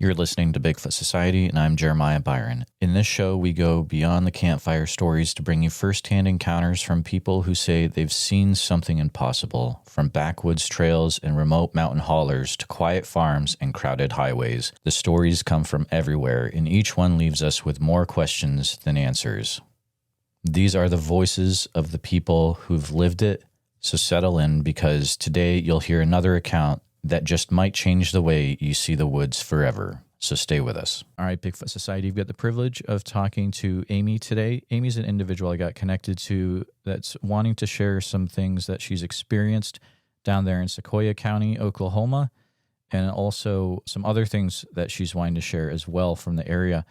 You're listening to Bigfoot Society, and I'm Jeremiah Byron. In this show, we go beyond the campfire stories to bring you firsthand encounters from people who say they've seen something impossible, from backwoods trails and remote mountain haulers to quiet farms and crowded highways. The stories come from everywhere, and each one leaves us with more questions than answers. These are the voices of the people who've lived it, so settle in, because today you'll hear another account that just might change the way you see the woods forever. So stay with us. All right, Bigfoot Society, you've got the privilege of talking to Amy today. Amy's an individual I got connected to that's wanting to share some things that she's experienced down there in Sequoyah County, Oklahoma, and also some other things that she's wanting to share as well from the area.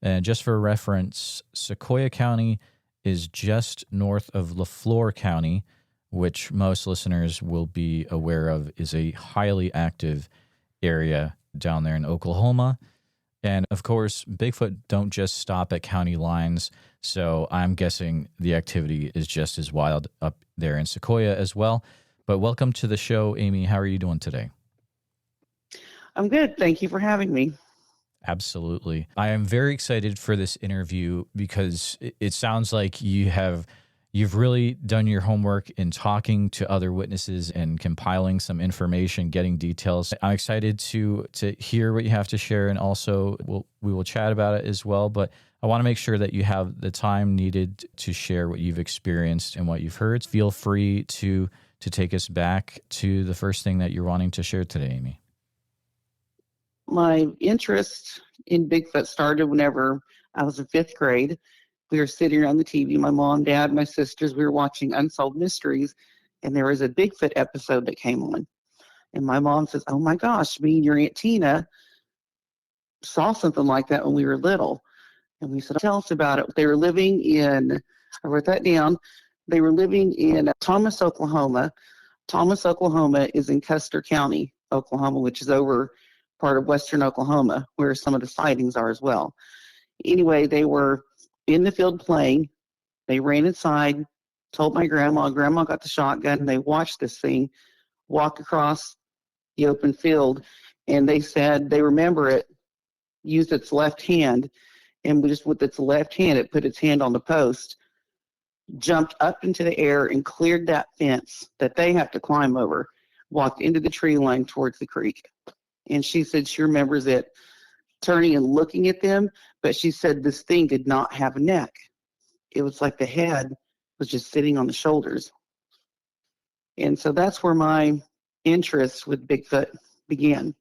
And just for reference, Sequoyah County is just north of LeFlore County, which most listeners will be aware of is a highly active area down there in Oklahoma. And of course, Bigfoot don't just stop at county lines, so I'm guessing the activity is just as wild up there in Sequoyah as well. But welcome to the show, Amy. How are you doing today? I'm good. Thank you for having me. Absolutely. I am very excited for this interview because it sounds like you've really done your homework in talking to other witnesses and compiling some information, getting details. I'm excited to hear what you have to share, and also we will chat about it as well. But I want to make sure that you have the time needed to share what you've experienced and what you've heard. Feel free to take us back to the first thing that you're wanting to share today, Amy. My interest in Bigfoot started whenever I was in fifth grade. We were sitting around the TV, my mom, dad, my sisters, we were watching Unsolved Mysteries, and there was a Bigfoot episode that came on. And my mom says, "Oh my gosh, me and your Aunt Tina saw something like that when we were little." And we said, "Tell us about it." They were living in, I wrote that down, they were living in Thomas, Oklahoma. Thomas, Oklahoma is in Custer County, Oklahoma, which is over part of western Oklahoma, where some of the sightings are as well. Anyway, they were in the field playing. They ran inside, told my grandma. Grandma got the shotgun, and they watched this thing walk across the open field. And they said they remember it used its left hand, and just with its left hand, it put its hand on the post, jumped up into the air, and cleared that fence that they have to climb over, walked into the tree line towards the creek. And she said she remembers it turning and looking at them, but she said this thing did not have a neck. It was like the head was just sitting on the shoulders. And so that's where my interest with Bigfoot began.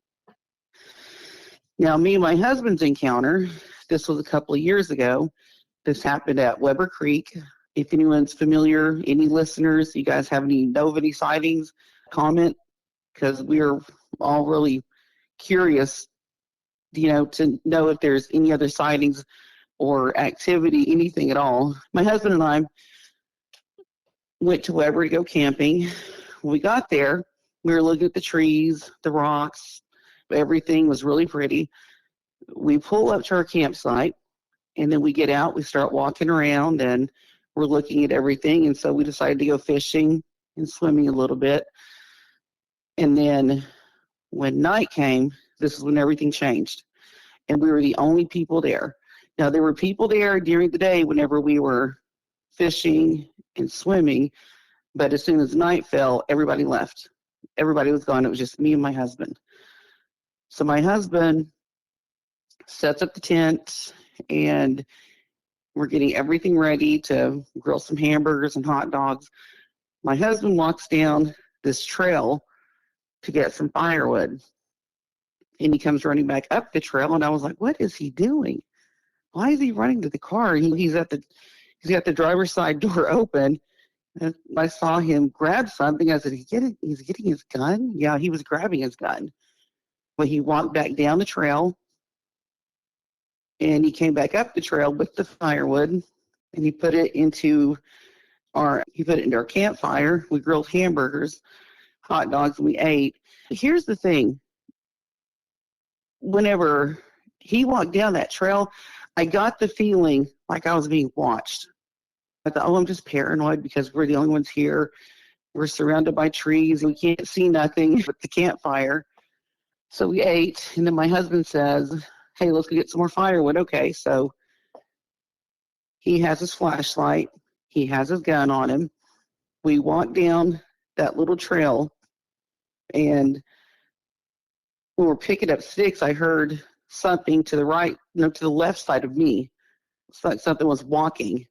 Now, me and my husband's encounter, this was a couple of years ago. This happened at Weber Creek. If anyone's familiar, any listeners, you guys know of any sightings, comment, because we are all really curious, to know if there's any other sightings or activity, anything at all. My husband and I went to Weber to go camping. When we got there, we were looking at the trees, the rocks, everything was really pretty. We pull up to our campsite, and then we get out, we start walking around, and we're looking at everything. And so we decided to go fishing and swimming a little bit. And then when night came, this is when everything changed. And we were the only people there. Now, there were people there during the day whenever we were fishing and swimming, but as soon as night fell, everybody left. Everybody was gone. It was just me and my husband. So my husband sets up the tent, and we're getting everything ready to grill some hamburgers and hot dogs. My husband walks down this trail to get some firewood. And he comes running back up the trail, and I was like, "What is he doing? Why is he running to the car?" And he's got the driver's side door open. And I saw him grab something. I said, he's getting his gun? Yeah, he was grabbing his gun. But he walked back down the trail, and he came back up the trail with the firewood, and he put it into our campfire. We grilled hamburgers, hot dogs, and we ate. Here's the thing. Whenever he walked down that trail, I got the feeling like I was being watched. I thought, I'm just paranoid because we're the only ones here. We're surrounded by trees. We can't see nothing but the campfire. So we ate, and then my husband says, hey, let's go get some more firewood. Okay, so he has his flashlight. He has his gun on him. We walk down that little trail, and when we're picking up sticks, I heard something to the right, no, to the left side of me. It's like something was walking,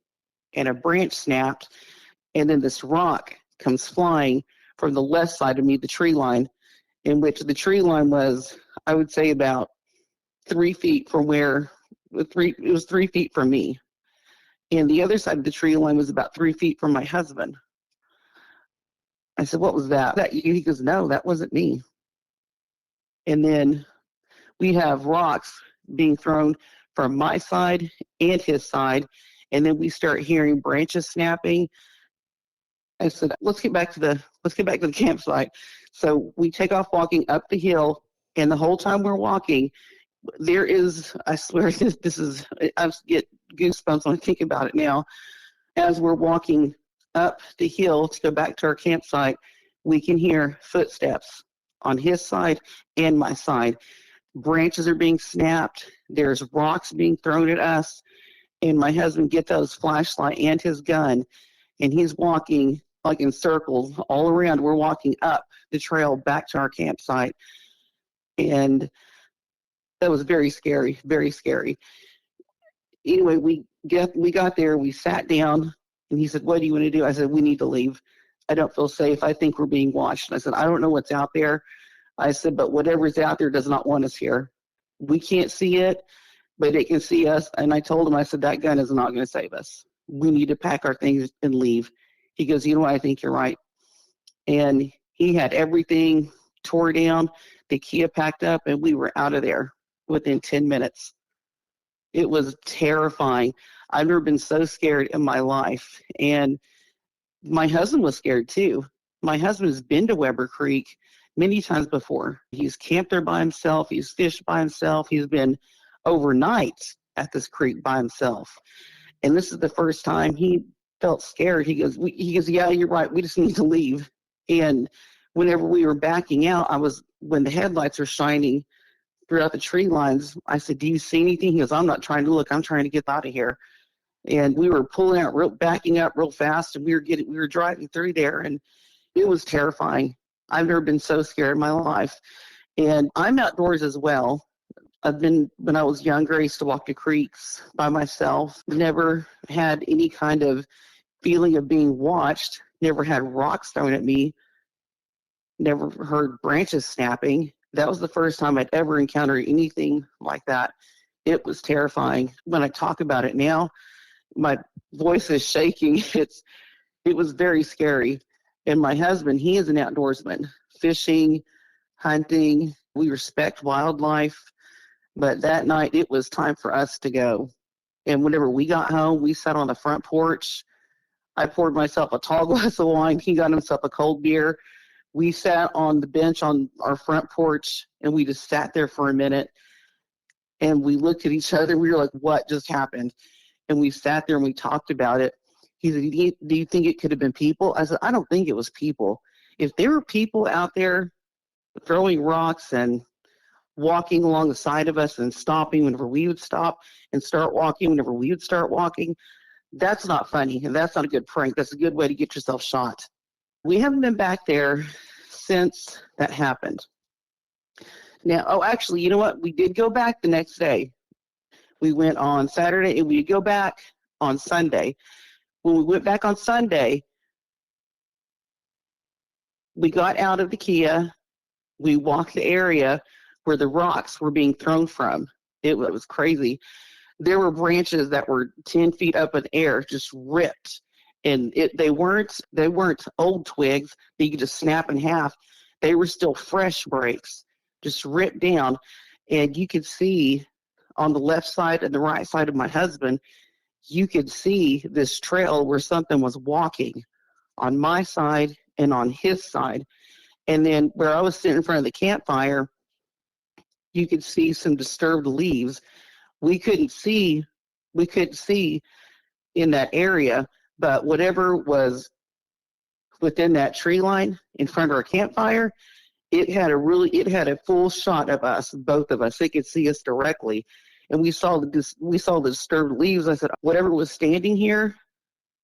and a branch snapped, and then this rock comes flying from the left side of me, the tree line, in which the tree line was, I would say, about 3 feet from where it was 3 feet from me. And the other side of the tree line was about 3 feet from my husband. I said, what was that? He goes, no, that wasn't me. And then we have rocks being thrown from my side and his side. And then we start hearing branches snapping. I said, let's get back to the campsite. So we take off walking up the hill, and the whole time we're walking, there is, I swear, this is, I get goosebumps when I think about it now. As we're walking up the hill to go back to our campsite, we can hear footsteps on his side and my side. Branches are being snapped. There's rocks being thrown at us. And my husband gets out his flashlight and his gun, and he's walking like in circles all around. We're walking up the trail back to our campsite. And that was very scary, very scary. Anyway, we got there, we sat down, and he said, what do you want to do? I said, we need to leave. I don't feel safe. I think we're being watched. And I said, I don't know what's out there. I said, but whatever's out there does not want us here. We can't see it, but it can see us. And I told him, I said, that gun is not going to save us. We need to pack our things and leave. He goes, you know what, I think you're right. And he had everything tore down, the Kia packed up, and we were out of there within 10 minutes. It was terrifying. I've never been so scared in my life. And my husband was scared too. My husband has been to Weber Creek many times before. He's camped there by himself. He's fished by himself. He's been overnight at this creek by himself. And this is the first time he felt scared. He goes, yeah, you're right. We just need to leave. And whenever we were backing out, when the headlights are shining throughout the tree lines, I said, do you see anything? He goes, I'm not trying to look. I'm trying to get out of here. And we were pulling out, backing up real fast, and we were driving through there, and it was terrifying. I've never been so scared in my life. And I'm outdoors as well. When I was younger, I used to walk to creeks by myself. Never had any kind of feeling of being watched. Never had rocks thrown at me. Never heard branches snapping. That was the first time I'd ever encountered anything like that. It was terrifying. When I talk about it now, my voice is shaking. It was very scary. And my husband, he is an outdoorsman, fishing, hunting. We respect wildlife. But that night, it was time for us to go. And whenever we got home, we sat on the front porch. I poured myself a tall glass of wine. He got himself a cold beer. We sat on the bench on our front porch, and we just sat there for a minute. And we looked at each other. We were like, what just happened? And we sat there and we talked about it. He said, do you think it could have been people? I said, I don't think it was people. If there were people out there throwing rocks and walking along the side of us and stopping whenever we would stop and start walking whenever we would start walking, that's not funny, and that's not a good prank. That's a good way to get yourself shot. We haven't been back there since that happened. Now, actually, you know what? We did go back the next day. We went on Saturday, and we go back on Sunday. When we went back on Sunday, we got out of the Kia. We walked the area where the rocks were being thrown from. It was crazy. There were branches that were 10 feet up in the air, just ripped. And they weren't old twigs that you could just snap in half. They were still fresh breaks, just ripped down. And you could see on the left side and the right side of my husband, you could see this trail where something was walking on my side and on his side. And then where I was sitting in front of the campfire, you could see some disturbed leaves. We couldn't see in that area, but whatever was within that tree line in front of our campfire, it had a full shot of us, both of us. It could see us directly. And we saw the disturbed leaves. I said, whatever was standing here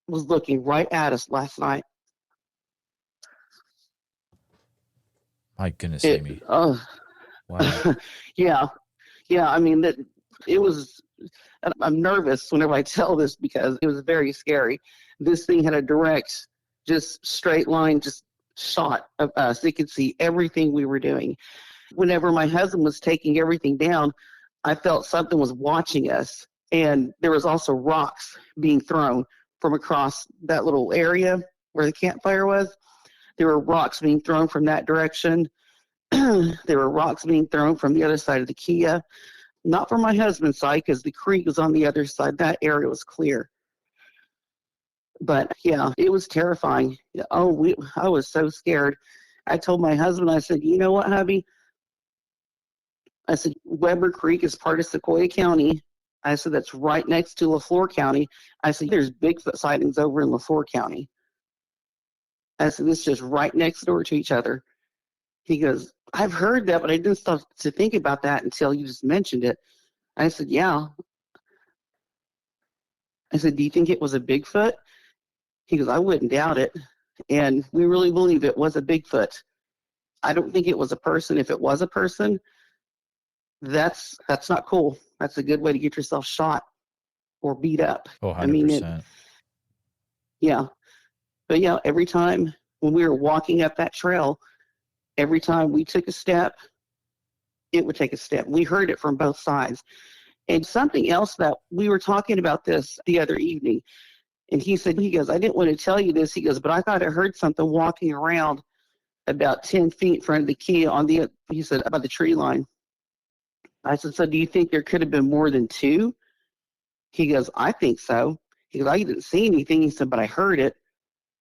was looking right at us last night. My goodness, Amy. Wow. Yeah. I mean, it was. I'm nervous whenever I tell this because it was very scary. This thing had a direct, just straight line, just shot of us. It could see everything we were doing. Whenever my husband was taking everything down, I felt something was watching us. And there was also rocks being thrown from across that little area where the campfire was. There were rocks being thrown from that direction. There were rocks being thrown from the other side of the Kia. Not from my husband's side because the creek was on the other side. That area was clear. But yeah, it was terrifying. I was so scared. I told my husband, I said, you know what, hubby? I said, Weber Creek is part of Sequoyah County. I said, that's right next to LeFlore County. I said, there's Bigfoot sightings over in LeFlore County. I said, it's just right next door to each other. He goes, I've heard that, but I didn't stop to think about that until you just mentioned it. I said, yeah. I said, do you think it was a Bigfoot? He goes, I wouldn't doubt it. And we really believe it was a Bigfoot. I don't think it was a person. If it was a person, that's not cool. That's a good way to get yourself shot or beat up. Oh, 100%. I mean, yeah. But yeah, every time when we were walking up that trail, every time we took a step, it would take a step. We heard it from both sides. And something else that we were talking about this the other evening, and he goes, I didn't want to tell you this. He goes, but I thought I heard something walking around about 10 feet in front of the Kia he said, about the tree line. I said, so do you think there could have been more than two? He goes, I think so. He goes, I didn't see anything. He said, but I heard it.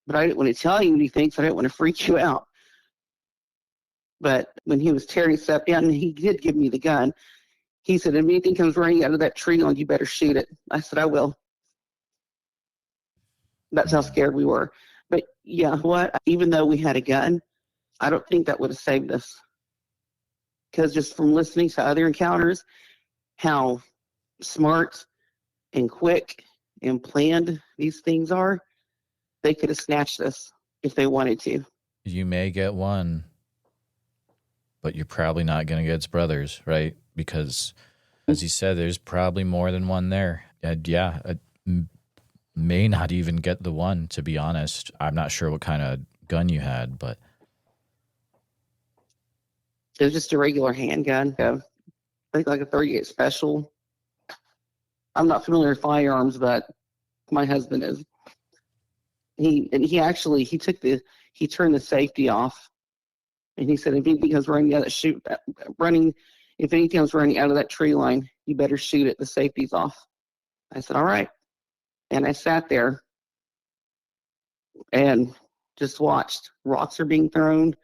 But I didn't want to tell you anything, so I didn't want to freak you out. But when he was tearing stuff down, and he did give me the gun, he said, if anything comes running out of that tree line, you better shoot it. I said, I will. That's how scared we were. But yeah, even though we had a gun, I don't think that would have saved us. Because just from listening to other encounters, how smart and quick and planned these things are, they could have snatched us if they wanted to. You may get one, but you're probably not going to get its brothers, right? Because, as you said, there's probably more than one there. May not even get the one, to be honest. I'm not sure what kind of gun you had, but it was just a regular handgun. I think like a 38 special. I'm not familiar with firearms, but my husband is. He turned the safety off, and he said, if anything comes running out of that tree line, you better shoot it. The safety's off. I said, all right. And I sat there and just watched. Rocks are being thrown.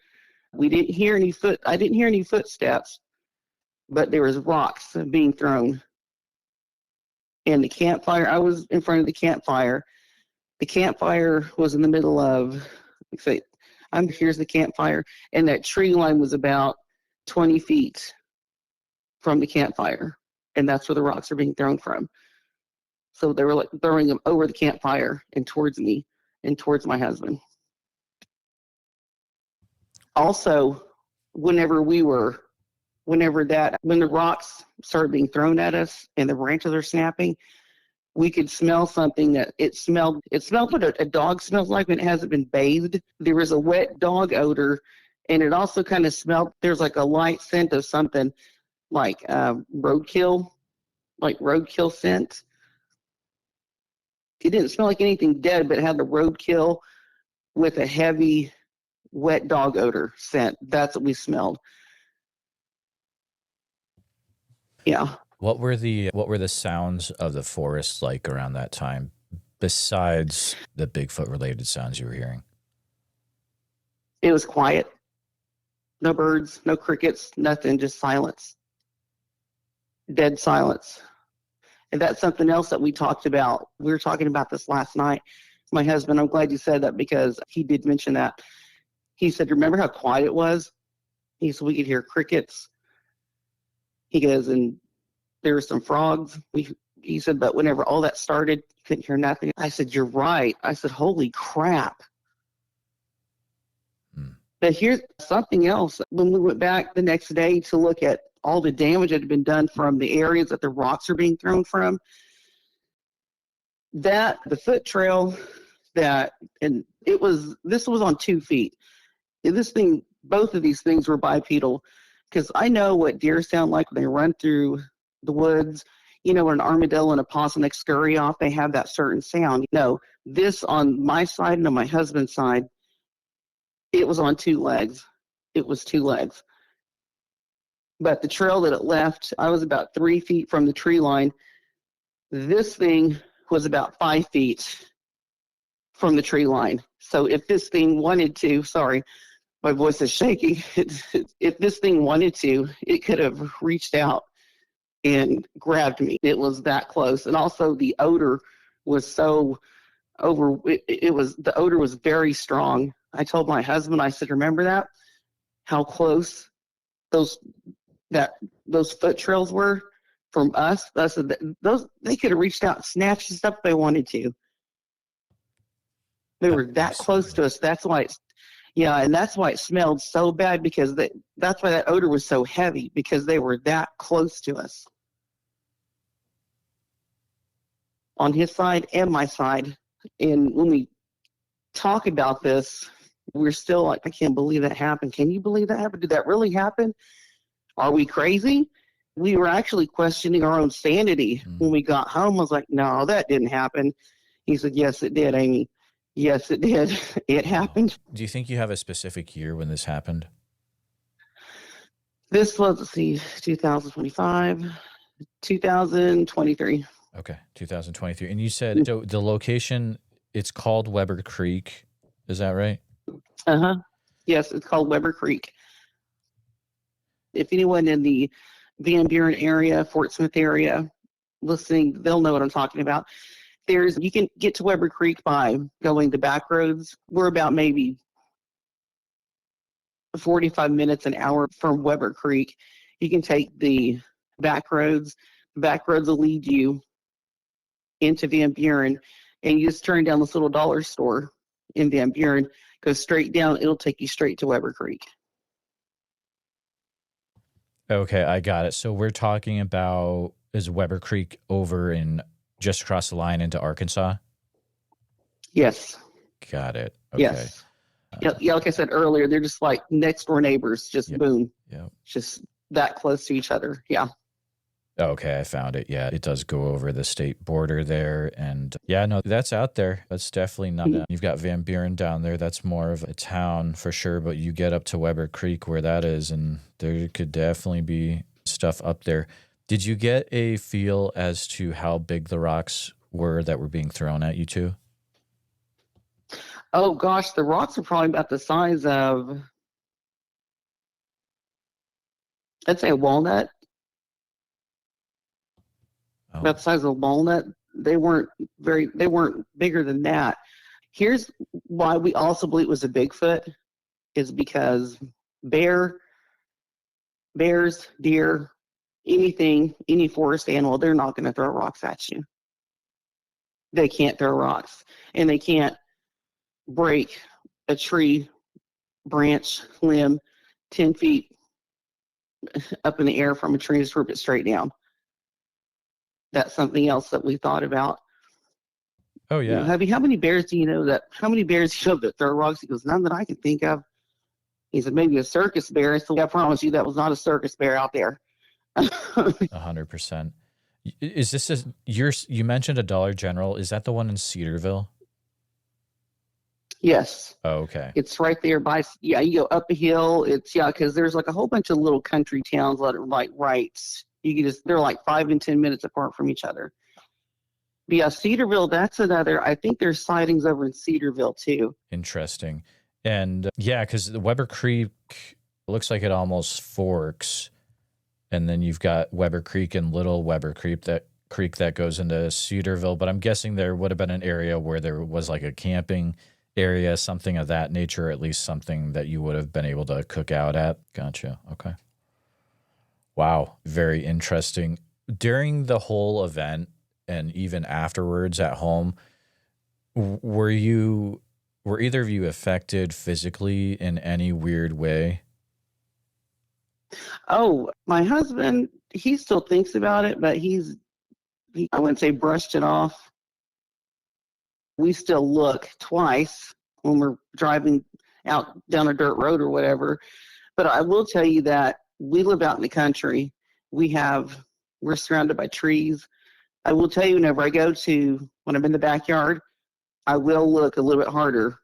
I didn't hear any footsteps, but there was rocks being thrown. And the campfire, I was in front of the campfire. The campfire was in the middle of, here's the campfire, and that tree line was about 20 feet from the campfire, and that's where the rocks are being thrown from. So they were like throwing them over the campfire and towards me and towards my husband. Also, when the rocks started being thrown at us and the branches are snapping, we could smell something that it smelled what a dog smells like when it hasn't been bathed. There was a wet dog odor, and it also kind of smelled, there's like a light scent of something like roadkill scent. It didn't smell like anything dead, but it had the roadkill with a heavy wet dog odor scent. That's what we smelled. Yeah. What were the sounds of the forest like around that time, besides the Bigfoot related sounds you were hearing? It was quiet. No birds, no crickets, nothing, just silence. Dead silence. And that's something else that we talked about. We were talking about this last night. My husband, I'm glad you said that because he did mention that. He said, remember how quiet it was? He said we could hear crickets. He goes, and there were some frogs. He said, but whenever all that started, you couldn't hear nothing. I said, you're right. I said, holy crap. But here's something else. When we went back the next day to look at all the damage that had been done from the areas that the rocks are being thrown from, the foot trail this was on 2 feet. Both of these things were bipedal, because I know what deer sound like when they run through the woods. When an armadillo and a possum they scurry off, they have that certain sound. This on my side and on my husband's side, it was on 2 legs. It was 2 legs. But the trail that it left, I was about 3 feet from the tree line. This thing was about 5 feet from the tree line. So if this thing wanted to, sorry, my voice is shaking. If this thing wanted to, it could have reached out and grabbed me. It was that close. And also the odor was so the odor was very strong. I told my husband, I said, remember that? How close those foot trails were from us? I said, they could have reached out and snatched us up if they wanted to. They were that close to us. That's why and that's why it smelled so bad, because that's why that odor was so heavy, because they were that close to us. On his side and my side. And when we talk about this, we're still like, I can't believe that happened. Can you believe that happened? Did that really happen? Are we crazy? We were actually questioning our own sanity when we got home. I was like, no, that didn't happen. He said, yes, it did, Amy. Yes, it did. It happened. Do you think you have a specific year when this happened? This was, 2025, 2023. Okay, 2023. And you said so the location, it's called Weber Creek. Is that right? Uh-huh. Yes, it's called Weber Creek. If anyone in the Van Buren area, Fort Smith area listening, they'll know what I'm talking about. You can get to Weber Creek by going the back roads. We're about maybe 45 minutes, an hour from Weber Creek. You can take the back roads. The back roads will lead you into Van Buren, and you just turn down this little dollar store in Van Buren, go straight down. It'll take you straight to Weber Creek. Okay, I got it. So we're talking about, is Weber Creek over in just across the line into Arkansas? Yes. Got it. Okay. Yes. Yeah, like I said earlier, they're just like next door neighbors, just boom. Yeah. Just that close to each other. Yeah. Okay, I found it. Yeah, it does go over the state border there. And yeah, no, that's out there. That's definitely not, you've got Van Buren down there. That's more of a town for sure. But you get up to Weber Creek where that is, and there could definitely be stuff up there. Did you get a feel as to how big the rocks were that were being thrown at you two? Oh gosh, the rocks are probably about the size of, I'd say, a walnut. Oh. About the size of a walnut. They weren't bigger than that. Here's why we also believe it was a Bigfoot, is because bears, deer, any forest animal, they're not going to throw rocks at you. They can't throw rocks, and they can't break a tree, branch, limb 10 feet up in the air from a tree and swoop it straight down. That's something else that we thought about. Oh, yeah. Hubby, how many bears do you know that throw rocks? He goes, none that I can think of. He said, maybe a circus bear. So I promise you that was not a circus bear out there. 100%. Is this you mentioned a Dollar General? Is that the one in Cedarville? Yes. Oh, okay. It's right there you go up a hill. Because there's like a whole bunch of little country towns that are like they're like 5 and 10 minutes apart from each other. But yeah, Cedarville, that's another, I think there's sightings over in Cedarville too. Interesting. And yeah, because the Weber Creek looks like it almost forks. And then you've got Weber Creek and Little Weber Creek that goes into Cedarville. But I'm guessing there would have been an area where there was like a camping area, something of that nature, at least something that you would have been able to cook out at. Gotcha. Okay. Wow. Very interesting. During the whole event and even afterwards at home, were either of you affected physically in any weird way? Oh, my husband, he still thinks about it, but I wouldn't say brushed it off. We still look twice when we're driving out down a dirt road or whatever. But I will tell you that we live out in the country. We're surrounded by trees. I will tell you, whenever when I'm in the backyard, I will look a little bit harder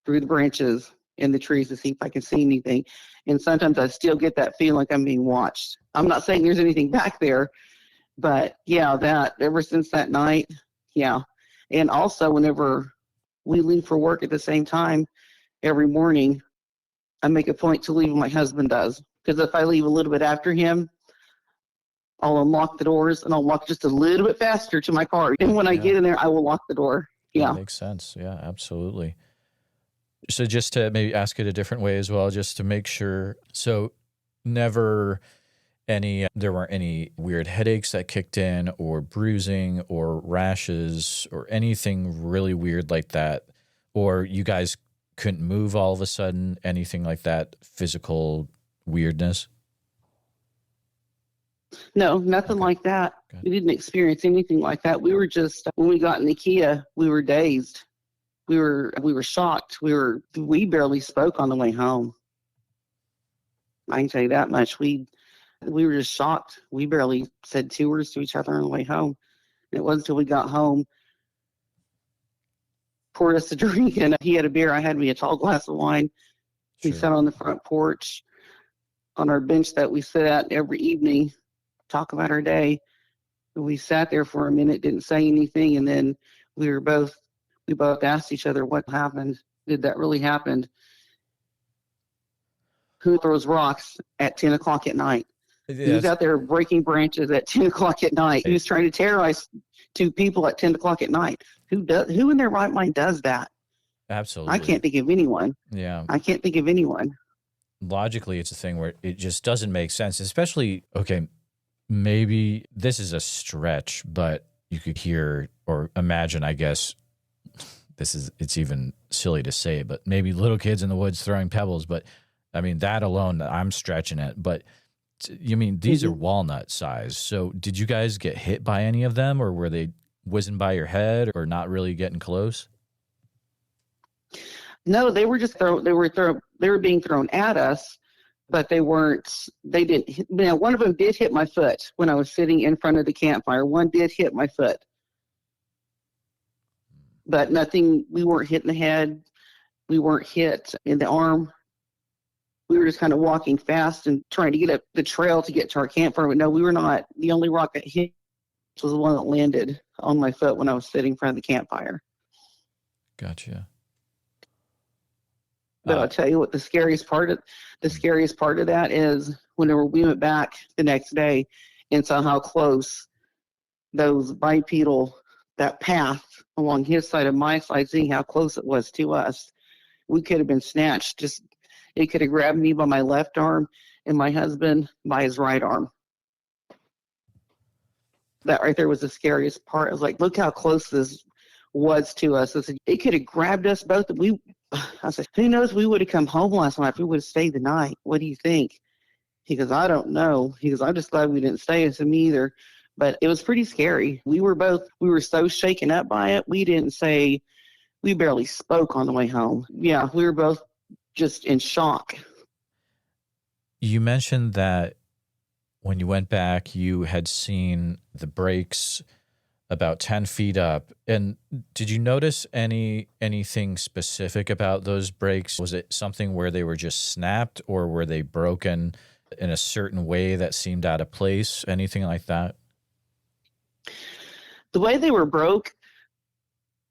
through the branches in the trees to see if I can see anything. And sometimes I still get that feeling like I'm being watched. I'm not saying there's anything back there, but yeah, that ever since that night, yeah. And also whenever we leave for work at the same time every morning, I make a point to leave when my husband does. Because if I leave a little bit after him, I'll unlock the doors and I'll walk just a little bit faster to my car. And when I get in there, I will lock the door. Yeah. That makes sense. Yeah, absolutely. So just to maybe ask it a different way as well, just to make sure. So never there weren't any weird headaches that kicked in or bruising or rashes or anything really weird like that, or you guys couldn't move all of a sudden, anything like that, physical weirdness? No, nothing like that. Good. We didn't experience anything like that. We were just, when we got in the Kia, we were dazed. We were shocked. We barely spoke on the way home. I can tell you that much. We were just shocked. We barely said 2 words to each other on the way home. And it wasn't until we got home, poured us a drink, and he had a beer. I had me a tall glass of wine. Sure. We sat on the front porch on our bench that we sit at every evening, talk about our day. We sat there for a minute, didn't say anything, and then we both asked each other, what happened? Did that really happen? Who throws rocks at 10 o'clock at night? He was out there breaking branches at 10 o'clock at night. He was trying to terrorize 2 people at 10 o'clock at night. Who in their right mind does that? Absolutely. I can't think of anyone. Yeah. I can't think of anyone. Logically, it's a thing where it just doesn't make sense, especially, okay, maybe this is a stretch, but you could hear or imagine, I guess, it's even silly to say, but maybe little kids in the woods throwing pebbles. But I mean, that alone, I'm stretching it. But you mean these are walnut size. So did you guys get hit by any of them, or were they whizzing by your head or not really getting close? No, they were just they were being thrown at us, but they didn't, one of them did hit my foot when I was sitting in front of the campfire. One did hit my foot. But nothing, we weren't hit in the head. We weren't hit in the arm. We were just kind of walking fast and trying to get up the trail to get to our campfire. But no, we were not. The only rock that hit was the one that landed on my foot when I was sitting in front of the campfire. Gotcha. But I'll tell you what, the scariest part of that is whenever we went back the next day and saw how close those bipedal, that path along his side and my side, seeing how close it was to us, we could have been snatched. It could have grabbed me by my left arm and my husband by his right arm. That right there was the scariest part. I was like, look how close this was to us. I said, it could have grabbed us both. I said, who knows? We would have come home last night if we would have stayed the night. What do you think? He goes, I don't know. He goes, I'm just glad we didn't stay. I said, me either. But it was pretty scary. We were so shaken up by it. We barely spoke on the way home. Yeah, we were both just in shock. You mentioned that when you went back, you had seen the breaks about 10 feet up. And did you notice anything specific about those breaks? Was it something where they were just snapped, or were they broken in a certain way that seemed out of place? Anything like that? The way they were broke,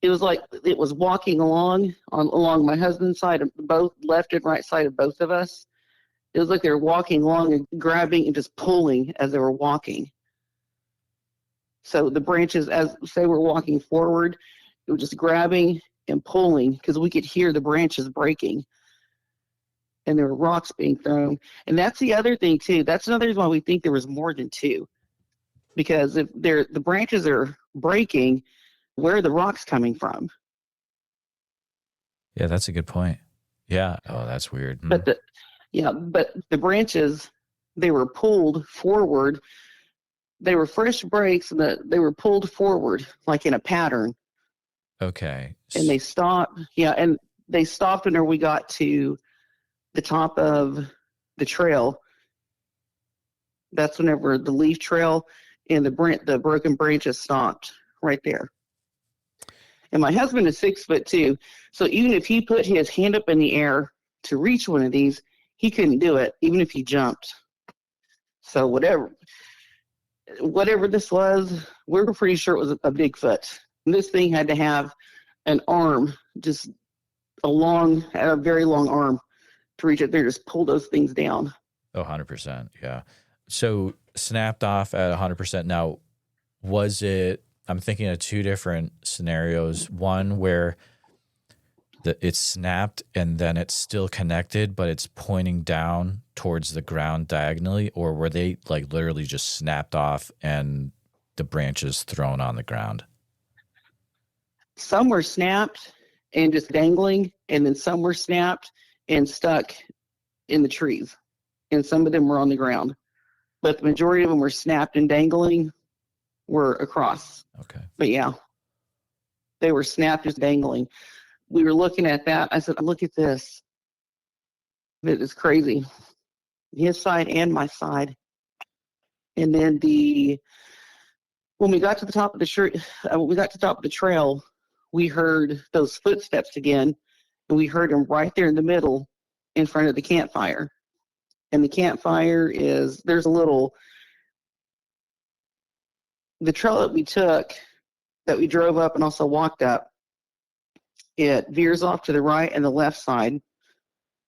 it was like it was walking along my husband's side, both left and right side of both of us. It was like they were walking along and grabbing and just pulling as they were walking. So the branches, as they were walking forward, it was just grabbing and pulling because we could hear the branches breaking and there were rocks being thrown. And that's the other thing too. That's another reason why we think there was more than two. Because if the branches are breaking, where are the rocks coming from? Yeah, that's a good point. Yeah. Oh, that's weird. But the branches, they were pulled forward. They were fresh breaks, and they were pulled forward like in a pattern. Okay. And they stopped. Yeah, and they stopped whenever we got to the top of the trail. That's whenever the leaf trail and the broken branches stopped right there. And my husband is 6'2", so even if he put his hand up in the air to reach one of these, he couldn't do it, even if he jumped. So whatever this was, we were pretty sure it was a Bigfoot. And this thing had to have an arm, just had a very long arm to reach it there, just pull those things down. Oh, 100%. Yeah. So snapped off at 100%. Now, was it, I'm thinking of two different scenarios. One where it's snapped and then it's still connected, but it's pointing down towards the ground diagonally, or were they like literally just snapped off and the branches thrown on the ground? Some were snapped and just dangling, and then some were snapped and stuck in the trees, and some of them were on the ground. But the majority of them were snapped and dangling, were across. Okay. But yeah, they were snapped just dangling. We were looking at that. I said, look at this. It is crazy. His side and my side. And then when we got to the top of the trail, we heard those footsteps again, and we heard them right there in the middle in front of the campfire. And the campfire there's the trail that we took, that we drove up and also walked up, it veers off to the right and the left side.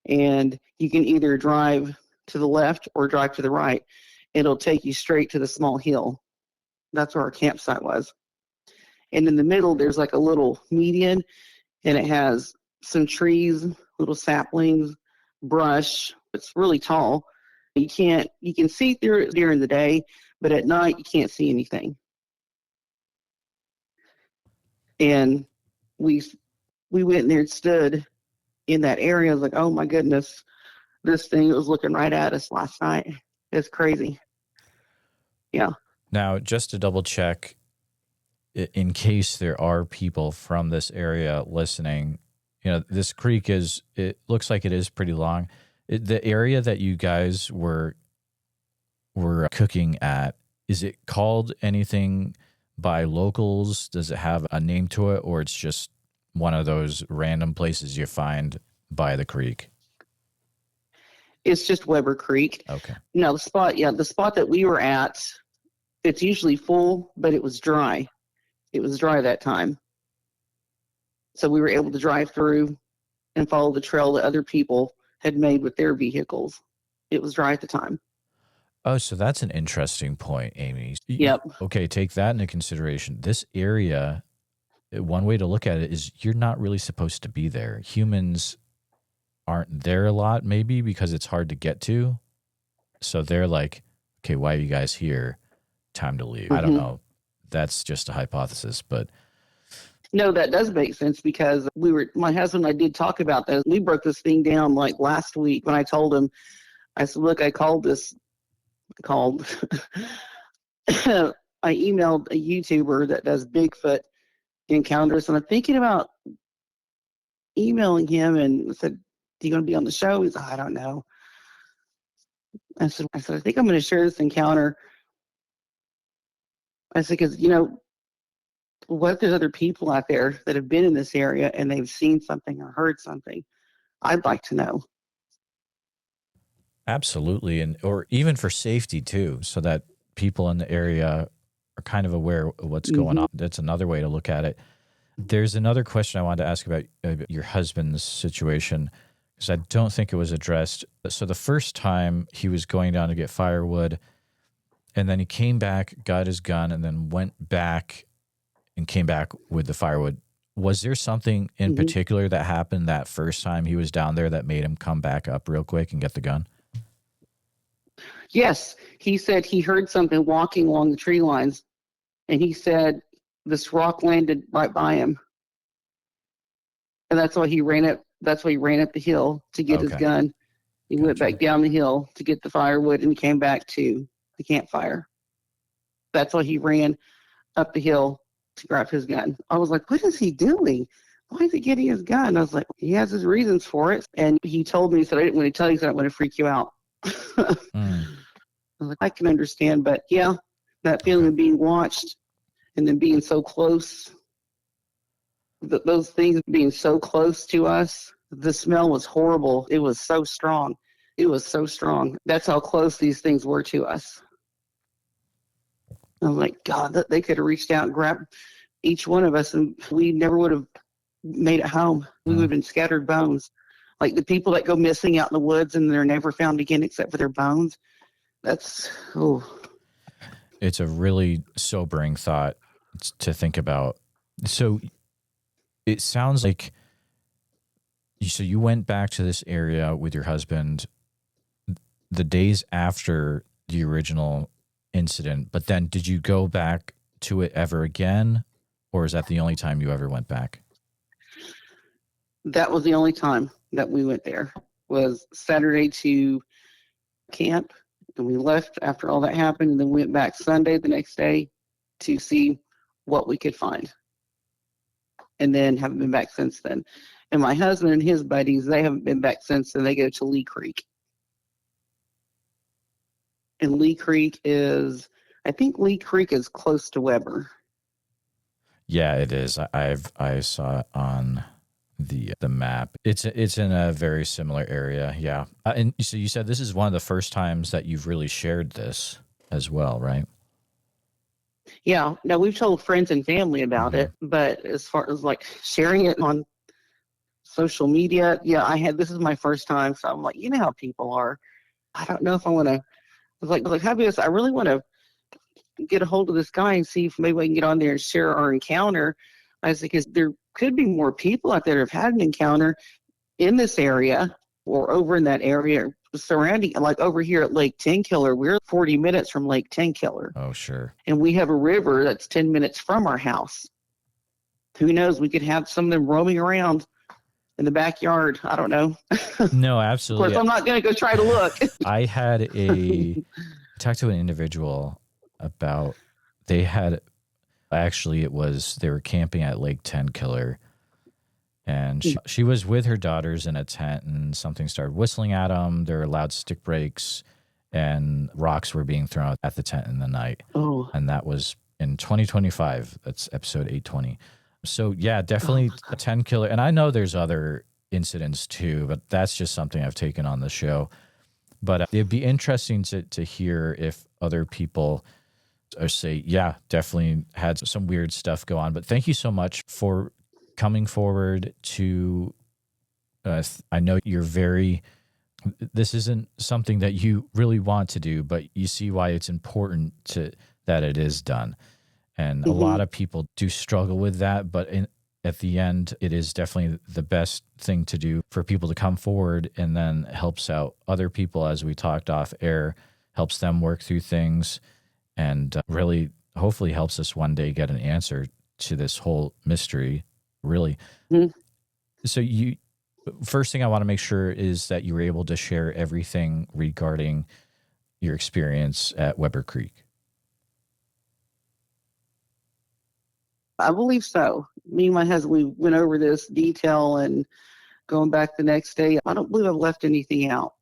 And you can either drive to the left or drive to the right. It'll take you straight to the small hill. That's where our campsite was. And in the middle, there's like a little median, and it has some trees, little saplings, brush. It's really tall. You can see through it during the day, but at night you can't see anything. And we went in there and stood in that area. I was like, oh my goodness, this thing was looking right at us last night. It's crazy. Yeah. Now, just to double check, in case there are people from this area listening, this creek it looks like it is pretty long. The area that you guys were cooking at, is it called anything by locals? Does it have a name to it, or it's just one of those random places you find by the creek? It's just Weber Creek. Okay. No, the spot that we were at, it's usually full, but it was dry. It was dry that time. So we were able to drive through and follow the trail that other people had made with their vehicles. It was dry at the time. Oh, so that's an interesting point, Amy. Yep. Okay, take that into consideration. This area, one way to look at it is you're not really supposed to be there. Humans aren't there a lot, maybe because it's hard to get to. So they're like, okay, why are you guys here? Time to leave. Mm-hmm. I don't know. That's just a hypothesis, but no, that does make sense, because my husband and I did talk about that. We broke this thing down like last week when I told him, I said, look, I emailed a YouTuber that does Bigfoot encounters, and I'm thinking about emailing him and said, "Do you going to be on the show?" He's like, "I don't know." I said, I think I'm going to share this encounter. I said, because, what if there's other people out there that have been in this area and they've seen something or heard something? I'd like to know. Absolutely. Or even for safety too, so that people in the area are kind of aware of what's going on. That's another way to look at it. There's another question I wanted to ask about your husband's situation, because I don't think it was addressed. So the first time he was going down to get firewood, and then he came back, got his gun, and then went back and came back with the firewood. Was there something in Hmm. particular that happened that first time he was down there that made him come back up real quick and get the gun? Yes, he said he heard something walking along the tree lines, and he said this rock landed right by him, and that's why he ran up. That's why he ran up the hill to get his Okay. gun. He went Gotcha. back down the hill to get the firewood and came back to the campfire. That's why he ran up the hill to grab his gun. I was like, what is he doing? Why is he getting his gun? I was like, he has his reasons for it. And he told me, he said, I didn't want to tell you because I don't want to freak you out. I Mm, was like, I can understand. But yeah, that feeling okay. of being watched and then being so close, those things being so close to us, the smell was horrible. It was so strong. It was so strong. That's how close these things were to us. I'm like, God, they could have reached out and grabbed each one of us, and we never would have made it home. We would have Mm. been scattered bones. Like the people that go missing out in the woods and they're never found again except for their bones. That's, oh. It's a really sobering thought to think about. So it sounds like so you went back to this area with your husband the days after the original incident, but then did you go back to it ever again, or is that the only time you ever went back? That was the only time that we went there, was Saturday to camp. And we left after all that happened, and then went back Sunday the next day to see what we could find. And then haven't been back since then. And my husband and his buddies, they haven't been back since then. They go to Lee Creek. And Lee Creek is, I think Lee Creek is close to Weber. Yeah, it is. I saw it on the map. It's in a very similar area. Yeah, and so you said this is one of the first times that you've really shared this as well, right? Yeah, no, we've told friends and family about Mm-hmm. it, but as far as like sharing it on social media, yeah, this is my first time, so I'm like, you know how people are. I don't know if I want to. I was like, how about this? I really want to get a hold of this guy and see if maybe we can get on there and share our encounter. I said, because there could be more people out there that have had an encounter in this area or over in that area surrounding, like over here at Lake Tenkiller. We're 40 minutes from Lake Tenkiller. Oh, sure. And we have a river that's 10 minutes from our house. Who knows? We could have some of them roaming around in the backyard. I don't know. No, Of absolutely. course, I'm not going to go try to look. I talked to an individual about, they were camping at Lake Tenkiller, and she was with her daughters in a tent, and something started whistling at them. There were loud stick breaks, and rocks were being thrown at the tent in the night. Oh, And that was in 2025. That's episode 820. So yeah, definitely a 10 killer. And I know there's other incidents too, but that's just something I've taken on the show. But it'd be interesting to hear if other people say, yeah, definitely had some weird stuff go on. But thank you so much for coming forward to, I know this isn't something that you really want to do, but you see why it's important that it is done. And a lot of people do struggle with that, but at the end, it is definitely the best thing to do for people to come forward, and then helps out other people, as we talked off air, helps them work through things, and really hopefully helps us one day get an answer to this whole mystery, really. Mm-hmm. So first thing I want to make sure is that you were able to share everything regarding your experience at Weber Creek. I believe so. Me and my husband, we went over this detail, and going back the next day, I don't believe I've left anything out.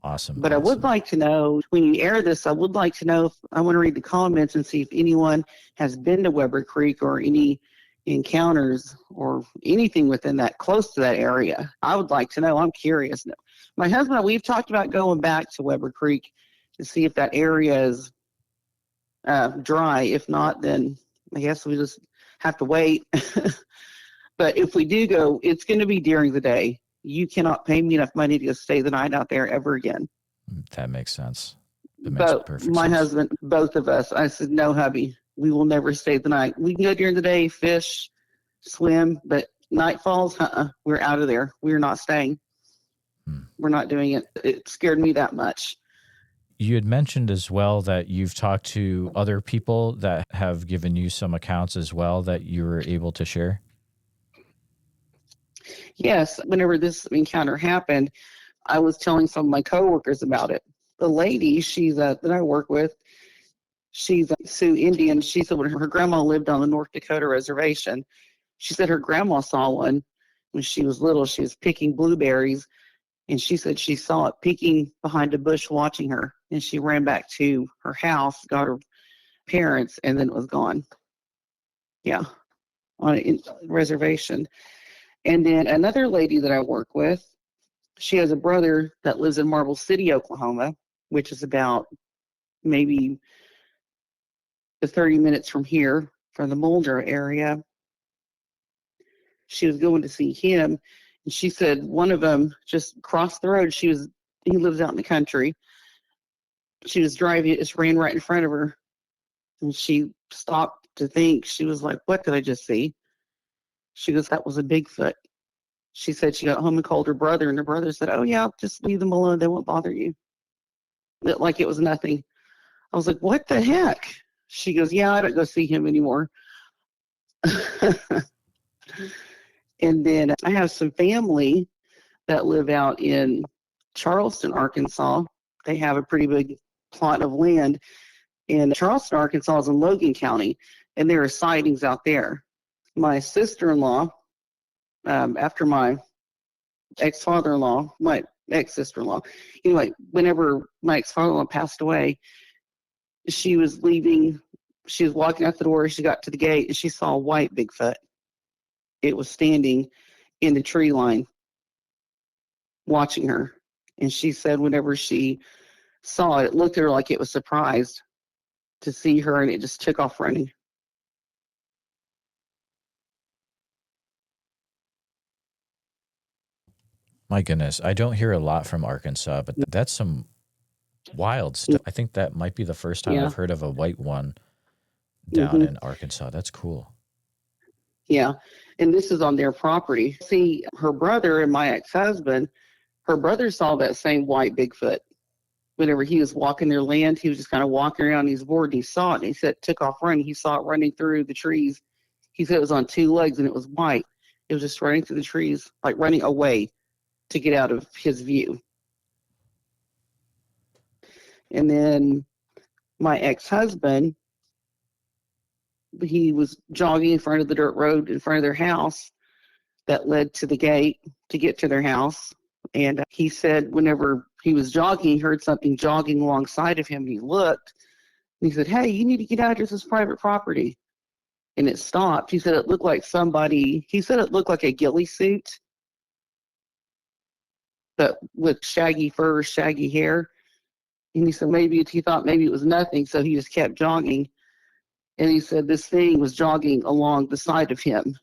Awesome. But I would like to know, when you air this, I would like to know, if I want to read the comments and see if anyone has been to Weber Creek or any encounters or anything within that, close to that area. I would like to know. I'm curious. My husband and I, we've talked about going back to Weber Creek to see if that area is dry. If not, then I guess we just have to wait. But if we do go, it's going to be during the day. You cannot pay me enough money to stay the night out there ever again. That makes sense. It makes perfect my sense. husband, both of us, I said, no, hubby, we will never stay the night. We can go during the day, fish, swim, but night falls, we're out of there. We're not staying. We're not doing it. It scared me that much. You had mentioned as well that you've talked to other people that have given you some accounts as well that you were able to share. Yes, whenever this encounter happened, I was telling some of my coworkers about it. The lady, that I work with, she's a Sioux Indian. She said when her grandma lived on the North Dakota reservation, she said her grandma saw one when she was little. She was picking blueberries, and she said she saw it peeking behind a bush watching her, and she ran back to her house, got her parents, and then it was gone. Yeah, on a reservation. And then another lady that I work with, she has a brother that lives in Marble City, Oklahoma, which is about maybe 30 minutes from here, from the Mulder area. She was going to see him, and she said one of them just crossed the road. He lives out in the country. She was driving, it just ran right in front of her, and she stopped to think. She was like, "What did I just see?" She goes, "That was a Bigfoot." She said she got home and called her brother, and her brother said, "Oh yeah, just leave them alone. They won't bother you." Like it was nothing. I was like, "What the heck?" She goes, "Yeah, I don't go see him anymore." And then I have some family that live out in Charleston, Arkansas. They have a pretty big plot of land. And Charleston, Arkansas is in Logan County, and there are sightings out there. My sister-in-law, after my ex-father-in-law, my ex-sister-in-law, anyway, whenever my ex-father-in-law passed away, she was leaving. She was walking out the door. She got to the gate, and she saw a white Bigfoot. It was standing in the tree line watching her. And she said whenever she saw it, it looked at her like it was surprised to see her, and it just took off running. My goodness, I don't hear a lot from Arkansas, but that's some wild stuff. I think that might be the first time I've heard of a white one down in Arkansas. That's cool. Yeah, and this is on their property. See, her brother and my ex-husband, her brother saw that same white Bigfoot. Whenever he was walking their land, he was just kind of walking around. He's bored, and he saw it, and he said it took off running. He saw it running through the trees. He said it was on two legs, and it was white. It was just running through the trees, like running away to get out of his view. And then my ex-husband, he was jogging in front of the dirt road in front of their house that led to the gate to get to their house. And he said whenever he was jogging, he heard something jogging alongside of him. And he looked, and he said, "Hey, you need to get out of here. This is private property." And it stopped. He said it looked like it looked like a ghillie suit, but with shaggy fur, shaggy hair. And he said he thought maybe it was nothing, so he just kept jogging. And he said this thing was jogging along the side of him.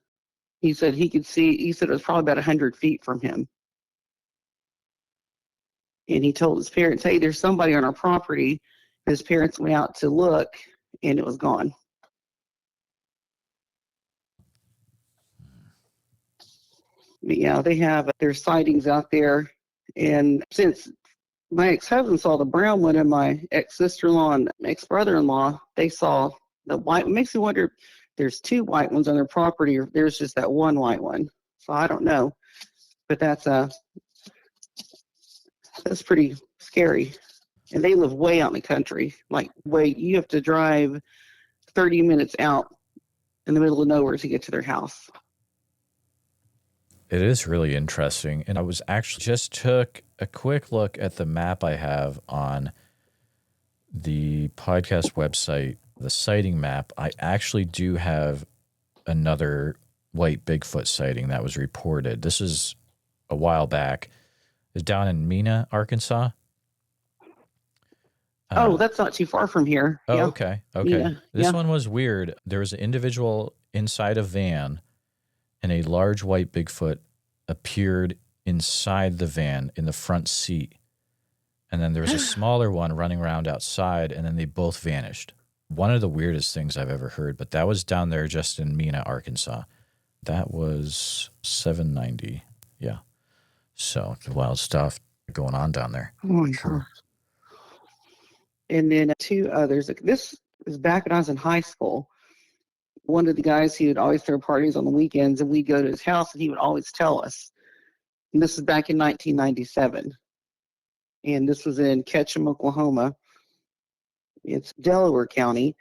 He said he said it was probably about 100 feet from him. And he told his parents, "Hey, there's somebody on our property." His parents went out to look, and it was gone. But yeah, they have their sightings out there. And since my ex-husband saw the brown one and my ex-sister-in-law and ex-brother-in-law, they saw the white. It makes me wonder if there's two white ones on their property or if there's just that one white one. So I don't know. But that's pretty scary. And they live way out in the country. You have to drive 30 minutes out in the middle of nowhere to get to their house. It is really interesting. And I was actually just took a quick look at the map I have on the podcast website, the sighting map. I actually do have another white Bigfoot sighting that was reported. This is a while back. It's down in Mena, Arkansas. That's not too far from here. Oh, yeah. okay. Yeah. This one was weird. There was an individual inside a van, and a large white Bigfoot appeared inside the van in the front seat. And then there was a smaller one running around outside, and then they both vanished. One of the weirdest things I've ever heard, but that was down there just in Mena, Arkansas. That was 790. Yeah. So wild stuff going on down there. Oh my Sure. God. And then two others. This was back when I was in high school. One of the guys, he would always throw parties on the weekends, and we'd go to his house, and he would always tell us. And this is back in 1997. And this was in Ketchum, Oklahoma. It's Delaware County.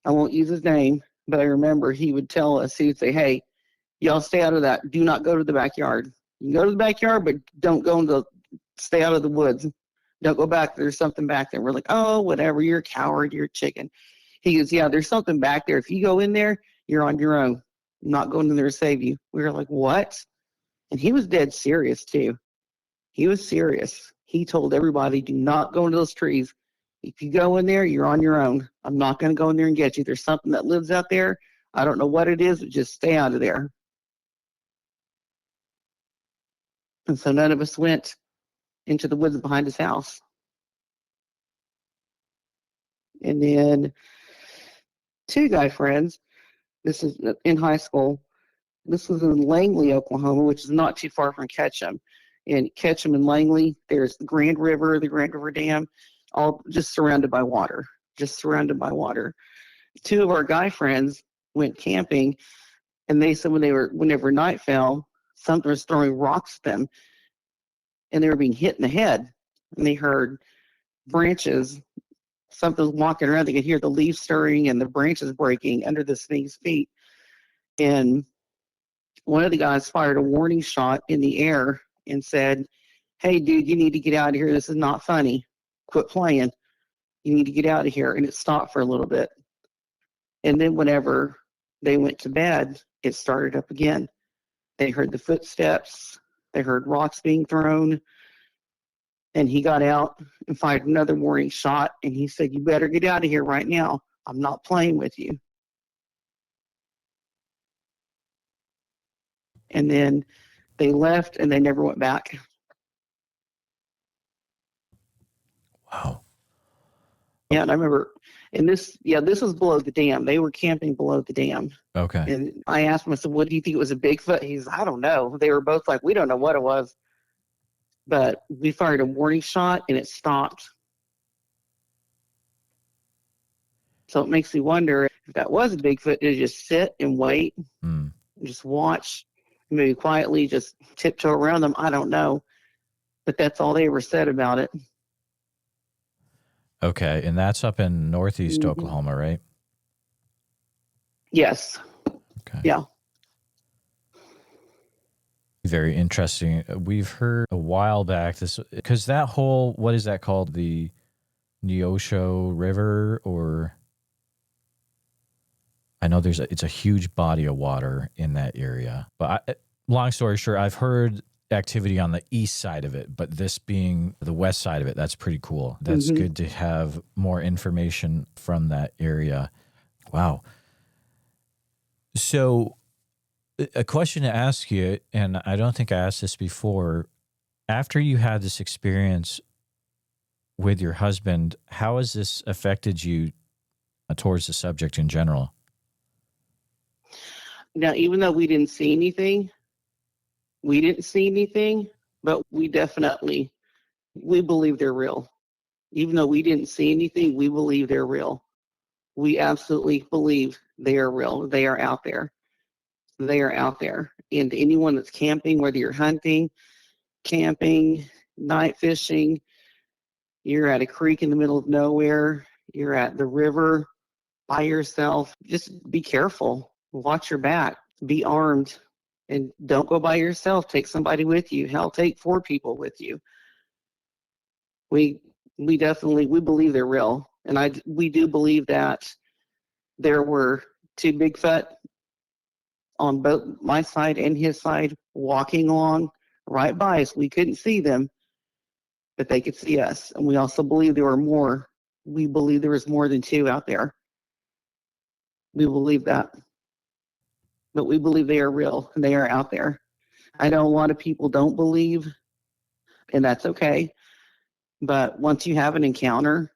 I won't use his name, but I remember he would tell us, he would say, hey, y'all stay out of that. Do not go to the backyard. You can go to the backyard, but don't go into, stay out of the woods. Don't go back. There's something back there. We're like, oh, whatever. You're a coward. You're a chicken. He goes, yeah, there's something back there. If you go in there, you're on your own. I'm not going in there to save you. We were like, what? And he was dead serious, too. He was serious. He told everybody, do not go into those trees. If you go in there, you're on your own. I'm not going to go in there and get you. There's something that lives out there. I don't know what it is, but just stay out of there. And so none of us went into the woods behind his house. And then two guy friends, this is in high school. This was in Langley, Oklahoma, which is not too far from Ketchum. In Ketchum and Langley, there's the Grand River Dam, all just surrounded by water, Two of our guy friends went camping, and they said whenever night fell, something was throwing rocks at them, and they were being hit in the head, and they heard branches, something was walking around. They could hear the leaves stirring and the branches breaking under the snake's feet. And one of the guys fired a warning shot in the air and said, hey, dude, you need to get out of here. This is not funny. Quit playing. You need to get out of here. And it stopped for a little bit. And then whenever they went to bed, it started up again. They heard the footsteps. They heard rocks being thrown. And he got out and fired another warning shot. And he said, you better get out of here right now. I'm not playing with you. And then they left and they never went back. Wow. Yeah, and I remember, and this was below the dam. They were camping below the dam. Okay. And I asked him, I said, what do you think it was, a Bigfoot? He's, I don't know. They were both like, we don't know what it was. But we fired a warning shot and it stopped. So it makes me wonder if that was a Bigfoot, did it just sit and wait, and just watch, maybe quietly just tiptoe around them? I don't know. But that's all they ever said about it. Okay, and that's up in northeast Oklahoma, right? Yes. Okay. Yeah. Very interesting. We've heard a while back this, because that whole, what is that called? The Neosho River, or I know it's a huge body of water in that area. But long story short, I've heard activity on the east side of it, but this being the west side of it, that's pretty cool. That's good to have more information from that area. Wow. So a question to ask you, and I don't think I asked this before, after you had this experience with your husband, how has this affected you towards the subject in general? Now, even though we didn't see anything, but we believe they're real. Even though we didn't see anything, we believe they're real. We absolutely believe they are real. They are out there. They are out there. And anyone that's camping, whether you're hunting, camping, night fishing, you're at a creek in the middle of nowhere, you're at the river by yourself, just be careful. Watch your back. Be armed. And don't go by yourself. Take somebody with you. Hell, take 4 people with you. We believe they're real. And we do believe that there were 2 Bigfoot on both my side and his side walking along right by us. We couldn't see them, but they could see us. And we also believe there were more. We believe there was more than 2 out there. We believe that. But we believe they are real and they are out there. I know a lot of people don't believe, and that's okay. But once you have an encounter,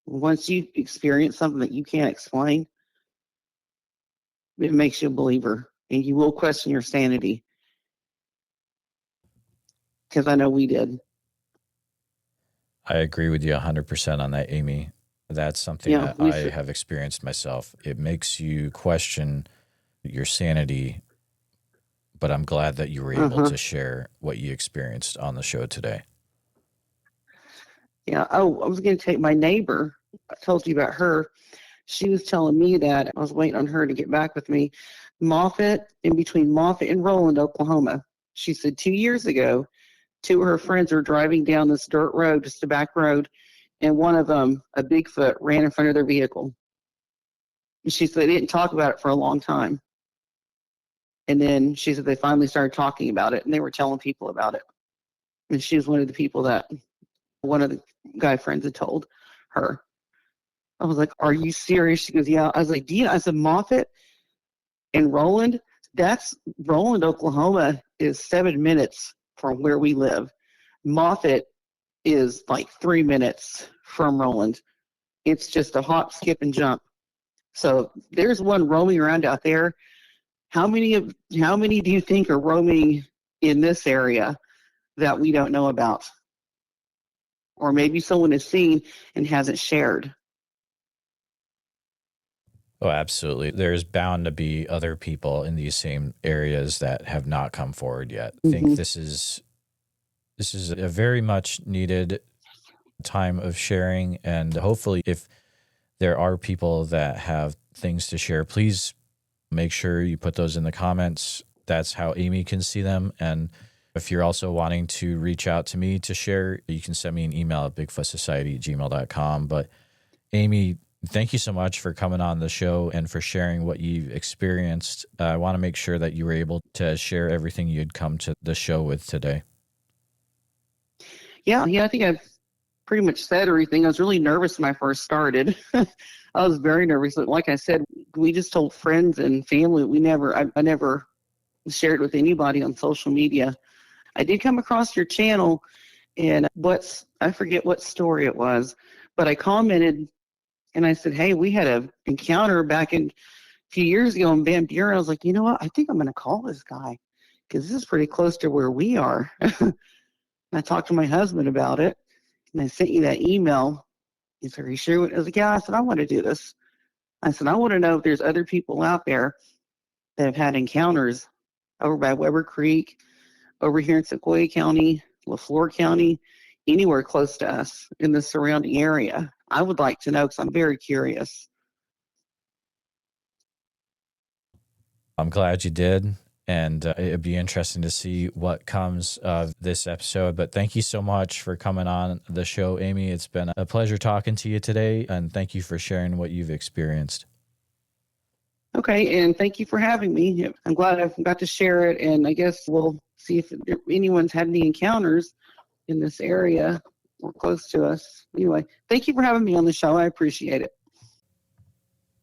once you experience something that you can't explain, it makes you a believer. and you will question your sanity. Because I know we did. I agree with you 100% on that, Amy. That's something that I have experienced myself. It makes you question your sanity, but I'm glad that you were able to share what you experienced on the show today. Yeah. Oh, I was going to take my neighbor. I told you about her. She was telling me that I was waiting on her to get back with me. Moffett, in between Moffett and Roland, Oklahoma. She said 2 years ago, two of her friends were driving down this dirt road, just a back road, and one of them, a Bigfoot, ran in front of their vehicle. And she said they didn't talk about it for a long time. And then she said they finally started talking about it, and they were telling people about it. And she was one of the people that one of the guy friends had told her. I was like, "Are you serious?" She goes, "Yeah." I was like, "I said, Moffett and Roland, that's Roland, Oklahoma is 7 minutes from where we live. Moffett is like 3 minutes from Roland. It's just a hop, skip, and jump. So there's one roaming around out there. How many do you think are roaming in this area that we don't know about? Or maybe someone has seen and hasn't shared?" Oh, absolutely. There's bound to be other people in these same areas that have not come forward yet. I think this is a very much needed time of sharing, and hopefully if there are people that have things to share, please make sure you put those in the comments. That's how Amy can see them. And if you're also wanting to reach out to me to share, you can send me an email at bigfootsociety@gmail.com. But Amy, thank you so much for coming on the show and for sharing what you've experienced. I want to make sure that you were able to share everything you'd come to the show with today. Yeah, I think I've pretty much said everything. I was really nervous when I first started. I was very nervous. Like I said, we just told friends and family. I never shared with anybody on social media. I did come across your channel, and I forget what story it was, but I commented and I said, "Hey, we had an encounter back a few years ago in Van Buren." I was like, "You know what? I think I'm going to call this guy because this is pretty close to where we are." I talked to my husband about it, and I sent you that email. He said, "Are you sure?" I was like, "Yeah." I said, "I want to do this." I said, "I want to know if there's other people out there that have had encounters over by Weber Creek, over here in Sequoyah County, LeFlore County, anywhere close to us in the surrounding area. I would like to know because I'm very curious." I'm glad you did. And it'd be interesting to see what comes of this episode. But thank you so much for coming on the show, Amy. It's been a pleasure talking to you today. And thank you for sharing what you've experienced. Okay, and thank you for having me. I'm glad I got to share it. And I guess we'll see if anyone's had any encounters in this area or close to us. Anyway, thank you for having me on the show. I appreciate it.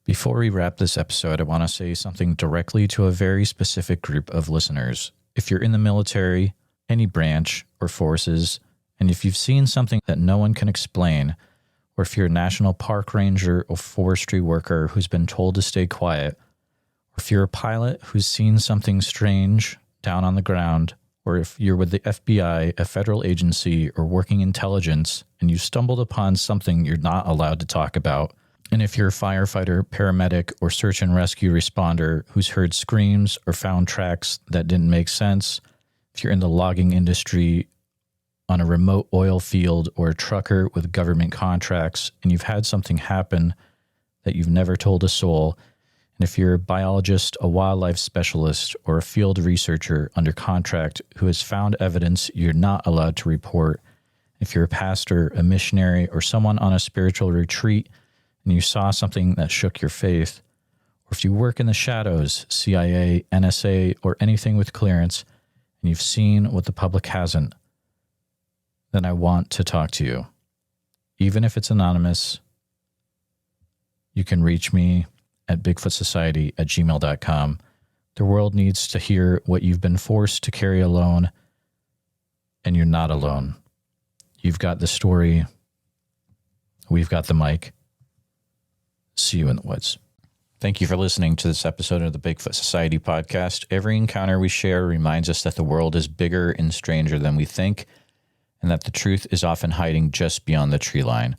Before we wrap this episode, I want to say something directly to a very specific group of listeners. If you're in the military, any branch or forces, and if you've seen something that no one can explain, or if you're a national park ranger or forestry worker who's been told to stay quiet, or if you're a pilot who's seen something strange down on the ground, or if you're with the FBI, a federal agency, or working intelligence, and you stumbled upon something you're not allowed to talk about, and if you're a firefighter, paramedic, or search and rescue responder who's heard screams or found tracks that didn't make sense, if you're in the logging industry, on a remote oil field, or a trucker with government contracts, and you've had something happen that you've never told a soul, and if you're a biologist, a wildlife specialist, or a field researcher under contract who has found evidence you're not allowed to report, if you're a pastor, a missionary, or someone on a spiritual retreat, and you saw something that shook your faith, or if you work in the shadows, CIA, NSA, or anything with clearance, and you've seen what the public hasn't, then I want to talk to you. Even if it's anonymous, you can reach me at bigfootsociety@gmail.com. The world needs to hear what you've been forced to carry alone, and you're not alone. You've got the story. We've got the mic. See you in the woods. Thank you for listening to this episode of the Bigfoot Society podcast. Every encounter we share reminds us that the world is bigger and stranger than we think, and that the truth is often hiding just beyond the tree line.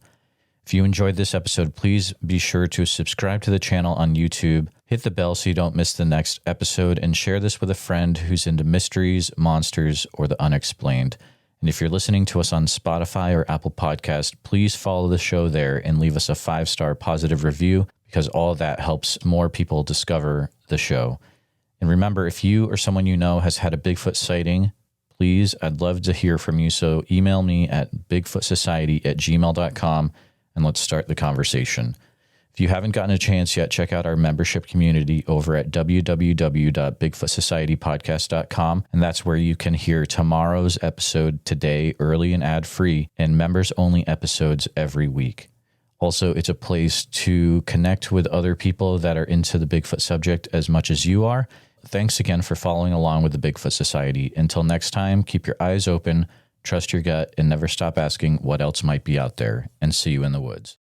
If you enjoyed this episode, please be sure to subscribe to the channel on YouTube, hit the bell so you don't miss the next episode, and share this with a friend who's into mysteries, monsters, or the unexplained. And if you're listening to us on Spotify or Apple Podcast, please follow the show there and leave us a 5-star positive review, because all that helps more people discover the show. And remember, if you or someone you know has had a Bigfoot sighting, please, I'd love to hear from you. So email me at bigfootsociety@gmail.com and let's start the conversation. If you haven't gotten a chance yet, check out our membership community over at www.bigfootsocietypodcast.com. And that's where you can hear tomorrow's episode today, early and ad-free, and members-only episodes every week. Also, it's a place to connect with other people that are into the Bigfoot subject as much as you are. Thanks again for following along with the Bigfoot Society. Until next time, keep your eyes open, trust your gut, and never stop asking what else might be out there. And see you in the woods.